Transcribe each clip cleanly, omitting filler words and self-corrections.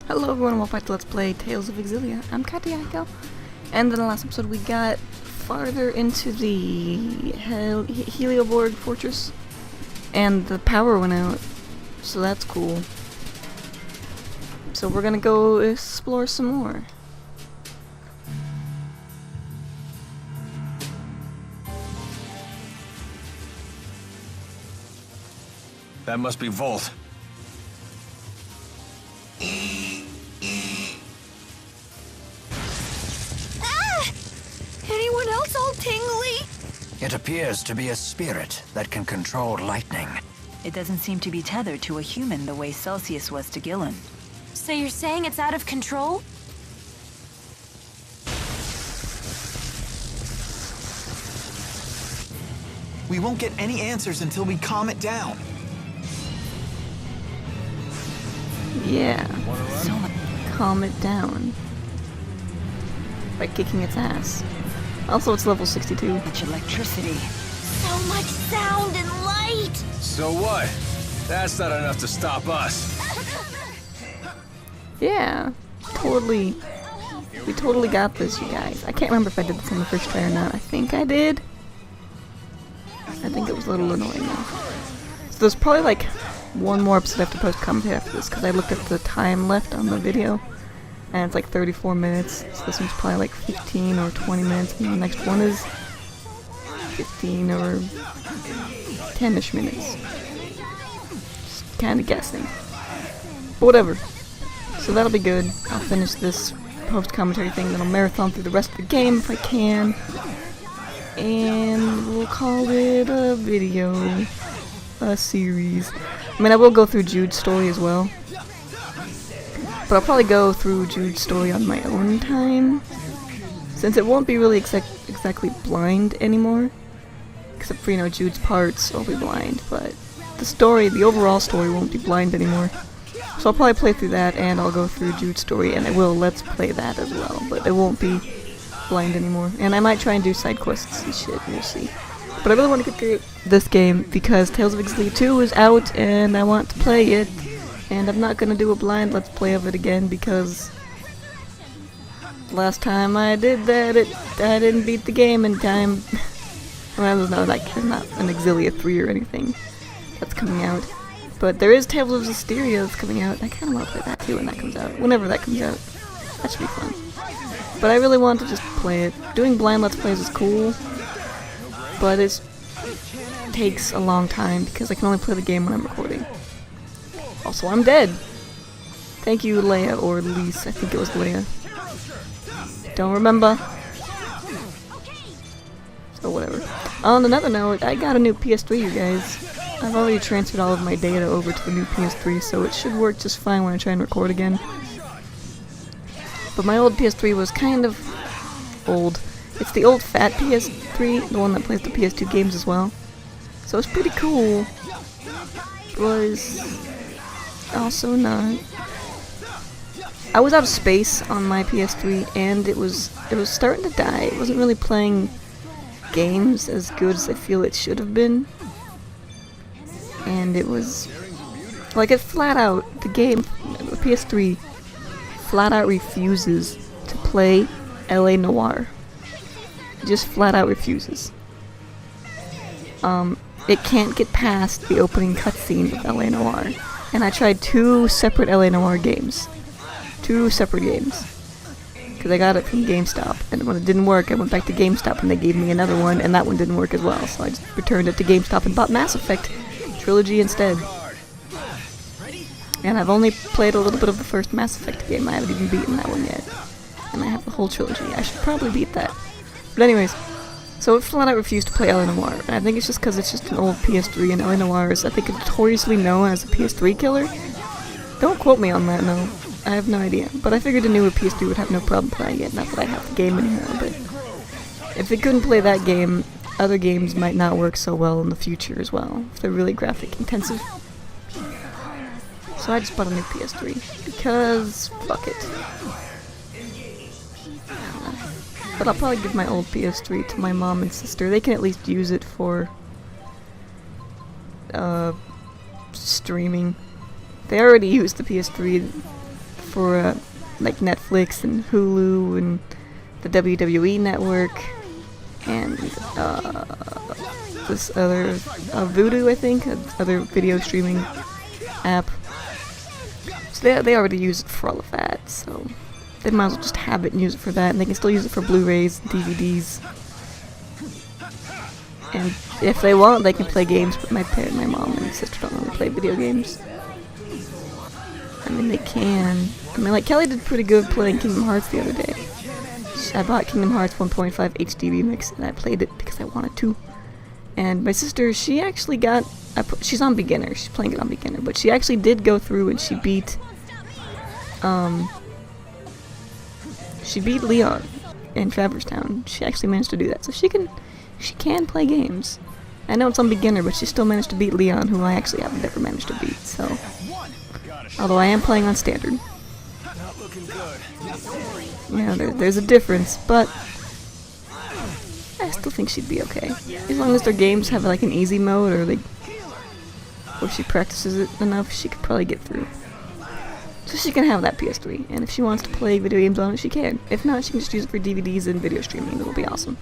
Hello everyone, welcome back to Let's Play Tales of Xillia. I'm Katiako, and in the last episode we got farther into the Helioborg fortress, and the power went out, so that's cool. So we're gonna go explore some more. That must be Volt. Anyone else all tingly? It appears to be a spirit that can control lightning. It doesn't seem to be tethered to a human the way Celsius was to Gillen. So you're saying it's out of control? We won't get any answers until we calm it down. Yeah, calm it down by kicking its ass. Also, it's level 62. Much electricity. So much sound and light! So what? That's not enough to stop us. Yeah, totally. We totally got this, you guys. I can't remember if I did this on the first try or not. I think I did. I think it was a little annoying though. So there's probably like one more episode I have to post commentate after this, because I looked at the time left on the video, and it's like 34 minutes, so this one's probably like 15 or 20 minutes, and the next one is 15 or 10-ish minutes. Just kinda guessing. But whatever. So that'll be good. I'll finish this post-commentary thing, then I'll marathon through the rest of the game if I can. And we'll call it a video. A series. I mean, I will go through Jude's story as well. But I'll probably go through Jude's story on my own time, since it won't be really exactly blind anymore. Except for, you know, Jude's parts, I'll be blind, but the story, the overall story won't be blind anymore. So I'll probably play through that, and I'll go through Jude's story, and I will Let's Play that as well, but it won't be blind anymore. And I might try and do side quests and shit, we'll see. But I really want to get through this game because Tales of Xillia 2 is out and I want to play it. And I'm not going to do a blind Let's Play of it again because last time I did that, I didn't beat the game in time. Well, there's not an Xillia 3 or anything that's coming out. But there is Tales of Xillia that's coming out. I kind of want to play that too when that comes out. Whenever that comes out. That should be fun. But I really want to just play it. Doing blind Let's Plays is cool, but it takes a long time because I can only play the game when I'm recording. Also, I'm dead. Thank you, Leia, or Lise. I think it was Leia. Don't remember. So whatever. On another note, I got a new PS3, you guys. I've already transferred all of my data over to the new PS3, so it should work just fine when I try and record again. But my old PS3 was kind of old. It's the old fat PS3, the one that plays the PS2 games as well. So it's pretty cool. Was also not. I was out of space on my PS3, and it was starting to die. It wasn't really playing games as good as I feel it should have been. And it was like it flat out, the PS3 flat out refuses to play LA Noire. It just flat out refuses. It can't get past the opening cutscene of LA Noire. And I tried 2 separate LA Noire games. 2 separate games. Because I got it from GameStop. And when it didn't work, I went back to GameStop and they gave me another one, and that one didn't work as well. So I just returned it to GameStop and bought Mass Effect Trilogy instead. And I've only played a little bit of the first Mass Effect game. I haven't even beaten that one yet. And I have the whole trilogy. I should probably beat that. But anyways, so it flat out refused to play LA Noire. And I think it's just because it's just an old PS3, and LA Noire is, I think, notoriously known as a PS3 killer. Don't quote me on that, no. I have no idea. But I figured a newer PS3 would have no problem playing it. Not that I have the game anymore, but if it couldn't play that game, other games might not work so well in the future as well, if they're really graphic intensive. So I just bought a new PS3, because fuck it. But I'll probably give my old PS3 to my mom and sister. They can at least use it for streaming. They already used the PS3 for like Netflix and Hulu and the WWE network and this other Vudu, I think, other video streaming app. So they already use it for all of that, so they might as well just have it and use it for that, and they can still use it for Blu-rays, DVDs. And if they want, they can play games, but my mom and sister don't really play video games. I mean, they can. I mean, like, Kelly did pretty good playing Kingdom Hearts the other day. I bought Kingdom Hearts 1.5 HD Remix, and I played it because I wanted to. And my sister, she actually got... she's on beginner, she's playing it on beginner, but she actually did go through and she beat... she beat Leon in Traverse Town. She actually managed to do that, so she can play games. I know it's on beginner, but she still managed to beat Leon, who I actually have never managed to beat, so... Although I am playing on standard. Yeah, there's a difference, but... I still think she'd be okay. As long as their games have like an easy mode, or like... or she practices it enough, she could probably get through. So she can have that PS3, and if she wants to play video games on it, she can. If not, she can just use it for DVDs and video streaming. It'll be awesome.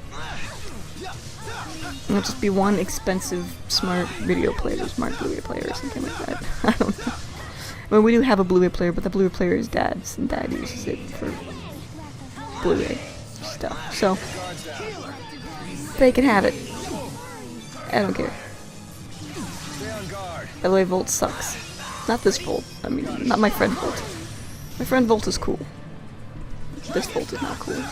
It'll just be one expensive smart video player, smart Blu-ray player, or something like that. I don't know. I mean, we do have a Blu-ray player, but the Blu-ray player is Dad's, and Dad uses it for Blu-ray stuff. So they can have it. I don't care. By the way, Volt sucks. Not this Volt. I mean, not my friend Volt. My friend Volt is cool. This Volt is not cool.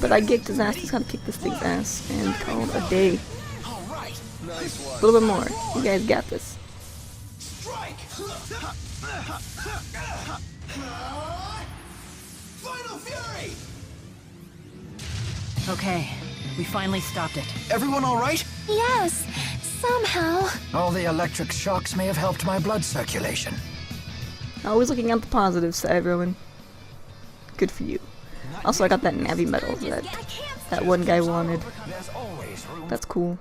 But I kicked his ass. He's gotta kick this thing's ass and call it a day. A little bit more. You guys got this. Okay, we finally stopped it. Everyone all right? Yes, somehow. All the electric shocks may have helped my blood circulation. Always looking at the positive side, Rowan. Good for you. Also, I got that Navi medal that one guy wanted. That's cool.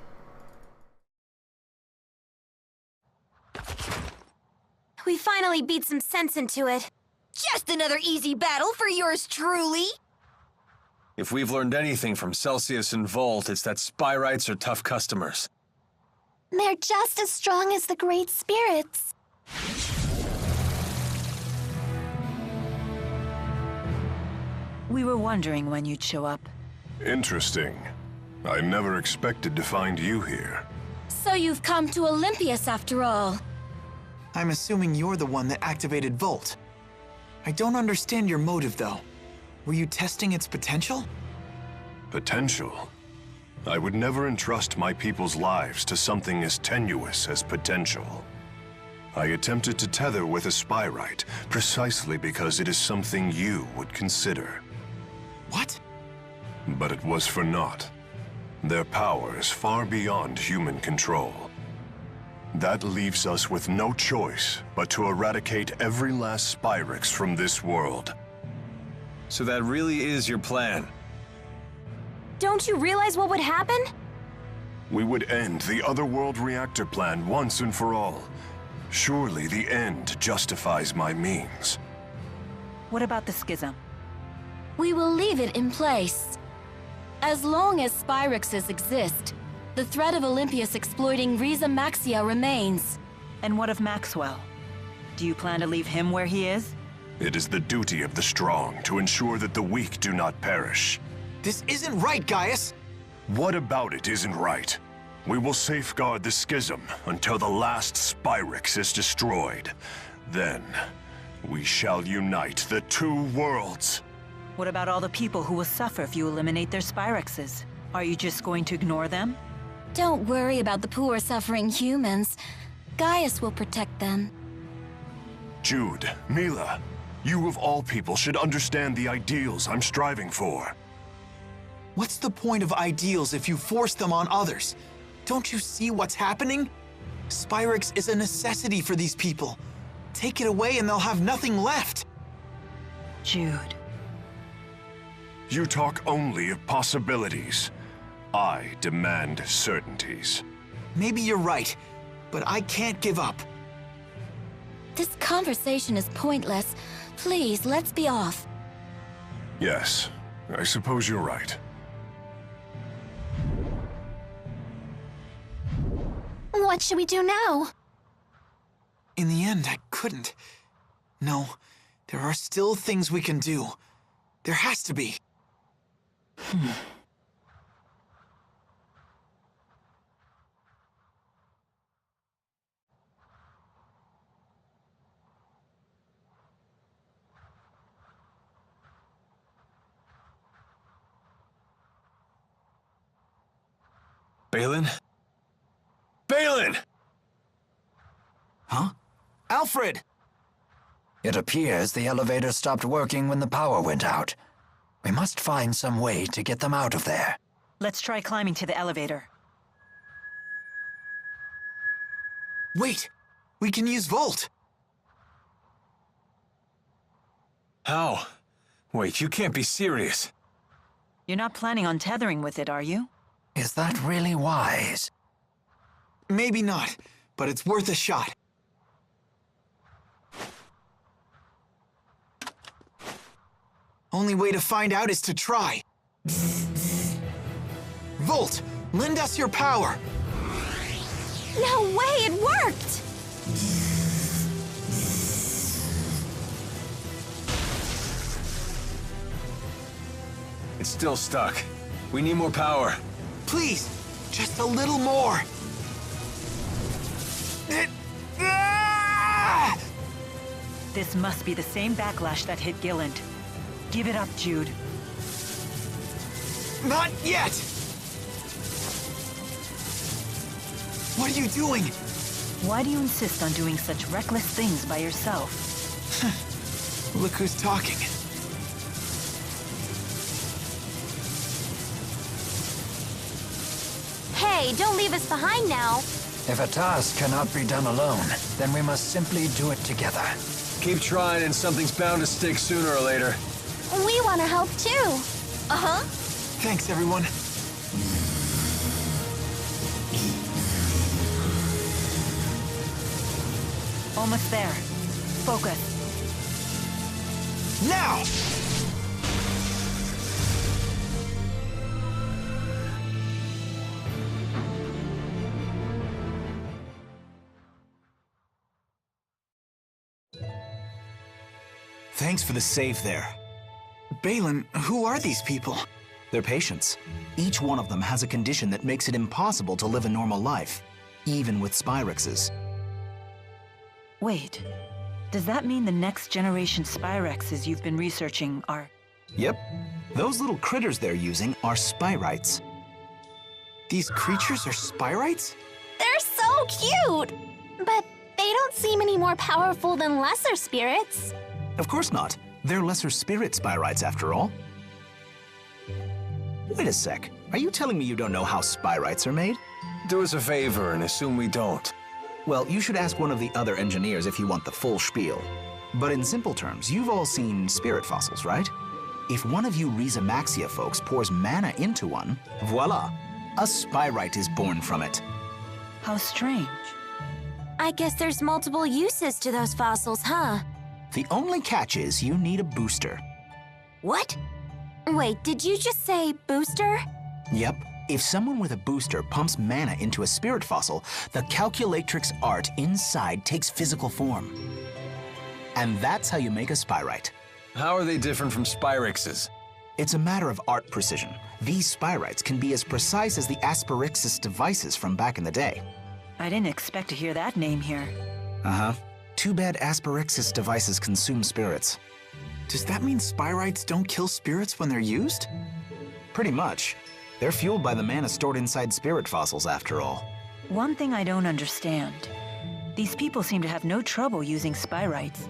We finally beat some sense into it. Just another easy battle for yours truly. If we've learned anything from Celsius and Volt, it's that Spyrites are tough customers. They're just as strong as the great spirits. We were wondering when you'd show up. Interesting. I never expected to find you here. So you've come to Olympias after all. I'm assuming you're the one that activated Volt. I don't understand your motive, though. Were you testing its potential? Potential? I would never entrust my people's lives to something as tenuous as potential. I attempted to tether with a Spyrite precisely because it is something you would consider. What? But it was for naught. Their power is far beyond human control. That leaves us with no choice but to eradicate every last Spyrix from this world. So that really is your plan? Don't you realize what would happen? We would end the Otherworld reactor plan once and for all. Surely the end justifies my means. What about the schism? We will leave it in place. As long as Spyrixes exist, the threat of Olympias exploiting Riza Maxia remains. And what of Maxwell? Do you plan to leave him where he is? It is the duty of the strong to ensure that the weak do not perish. This isn't right, Gaius! What about it isn't right? We will safeguard the schism until the last Spyrix is destroyed. Then, we shall unite the two worlds. What about all the people who will suffer if you eliminate their Spyrixes? Are you just going to ignore them? Don't worry about the poor suffering humans. Gaius will protect them. Jude, Milla, you of all people should understand the ideals I'm striving for. What's the point of ideals if you force them on others? Don't you see what's happening? Spyrix is a necessity for these people. Take it away and they'll have nothing left. Jude. You talk only of possibilities. I demand certainties. Maybe you're right, but I can't give up. This conversation is pointless. Please, let's be off. Yes, I suppose you're right. What should we do now? In the end, I couldn't. No, there are still things we can do. There has to be. Balin? Balin! Huh? Alfred! It appears the elevator stopped working when the power went out. We must find some way to get them out of there. Let's try climbing to the elevator. Wait! We can use Volt! How? Wait, you can't be serious. You're not planning on tethering with it, are you? Is that really wise? Maybe not, but it's worth a shot. Only way to find out is to try. Volt, lend us your power. No way, it worked! It's still stuck. We need more power. Please, just a little more. Ah! This must be the same backlash that hit Gilland. Give it up, Jude. Not yet! What are you doing? Why do you insist on doing such reckless things by yourself? Look who's talking. Hey, don't leave us behind now. If a task cannot be done alone, then we must simply do it together. Keep trying and something's bound to stick sooner or later. We want to help too. Uh-huh. Thanks, everyone. Almost there. Focus. Now! Thanks for the save there. Balin, who are these people? They're patients. Each one of them has a condition that makes it impossible to live a normal life, even with Spyrexes. Wait. Does that mean the next generation Spyrexes you've been researching are... Yep. Those little critters they're using are Spyrites. These creatures are Spyrites? They're so cute! But they don't seem any more powerful than lesser spirits. Of course not. They're lesser spirit Spyrites after all. Wait a sec. Are you telling me you don't know how Spyrites are made? Do us a favor and assume we don't. Well, you should ask one of the other engineers if you want the full spiel. But in simple terms, you've all seen spirit fossils, right? If one of you Maxia folks pours mana into one, voila, a Spyrite is born from it. How strange. I guess there's multiple uses to those fossils, huh? The only catch is you need a booster. What? Wait, did you just say booster? Yep. If someone with a booster pumps mana into a spirit fossil, the calculatrix art inside takes physical form. And that's how you make a Spyrite. How are they different from Spyrexes? It's a matter of art precision. These Spyrites can be as precise as the Asperixis devices from back in the day. I didn't expect to hear that name here. Uh-huh. Too bad Asperixis devices consume spirits. Does that mean Spyrites don't kill spirits when they're used? Pretty much. They're fueled by the mana stored inside spirit fossils, after all. One thing I don't understand. These people seem to have no trouble using Spyrites.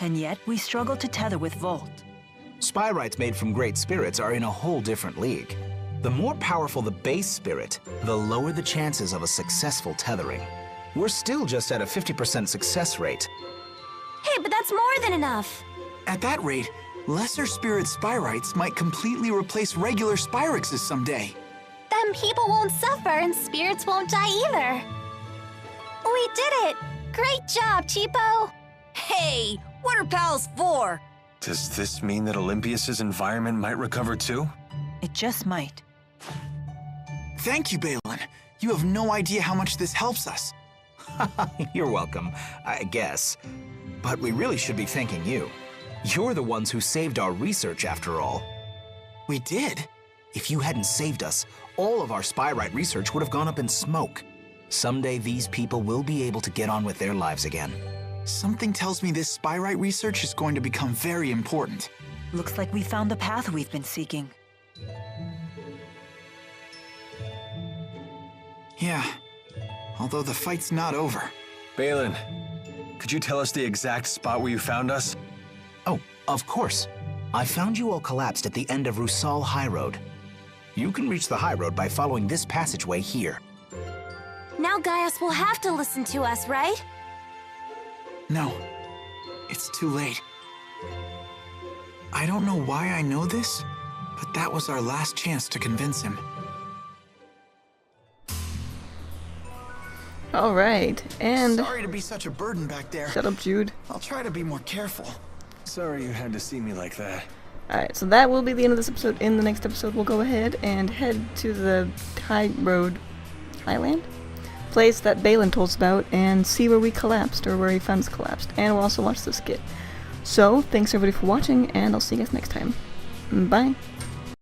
And yet, we struggle to tether with Volt. Spyrites made from great spirits are in a whole different league. The more powerful the base spirit, the lower the chances of a successful tethering. We're still just at a 50% success rate. Hey, but that's more than enough. At that rate, lesser spirit Spyrites might completely replace regular Spyrexes someday. Then people won't suffer and spirits won't die either. We did it! Great job, Cheapo! Hey, what are pals for? Does this mean that Olympias's environment might recover too? It just might. Thank you, Balin. You have no idea how much this helps us. You're welcome, I guess. But we really should be thanking you. You're the ones who saved our research, after all. We did? If you hadn't saved us, all of our Spyrite research would have gone up in smoke. Someday these people will be able to get on with their lives again. Something tells me this Spyrite research is going to become very important. Looks like we found the path we've been seeking. Yeah, although the fight's not over. Balin, could you tell us the exact spot where you found us? Oh, of course. I found you all collapsed at the end of Rusal High Road. You can reach the High Road by following this passageway here. Now Gaius will have to listen to us, right? No, it's too late. I don't know why I know this, but that was our last chance to convince him. Alright, and... Sorry to be such a burden back there. Shut up, Jude. I'll try to be more careful. Sorry you had to see me like that. Alright, so that will be the end of this episode. In the next episode, we'll go ahead and head to the Highland? Place that Balin told us about and see where we collapsed, or where he found us collapsed. And we'll also watch the skit. So, thanks everybody for watching, and I'll see you guys next time. Bye!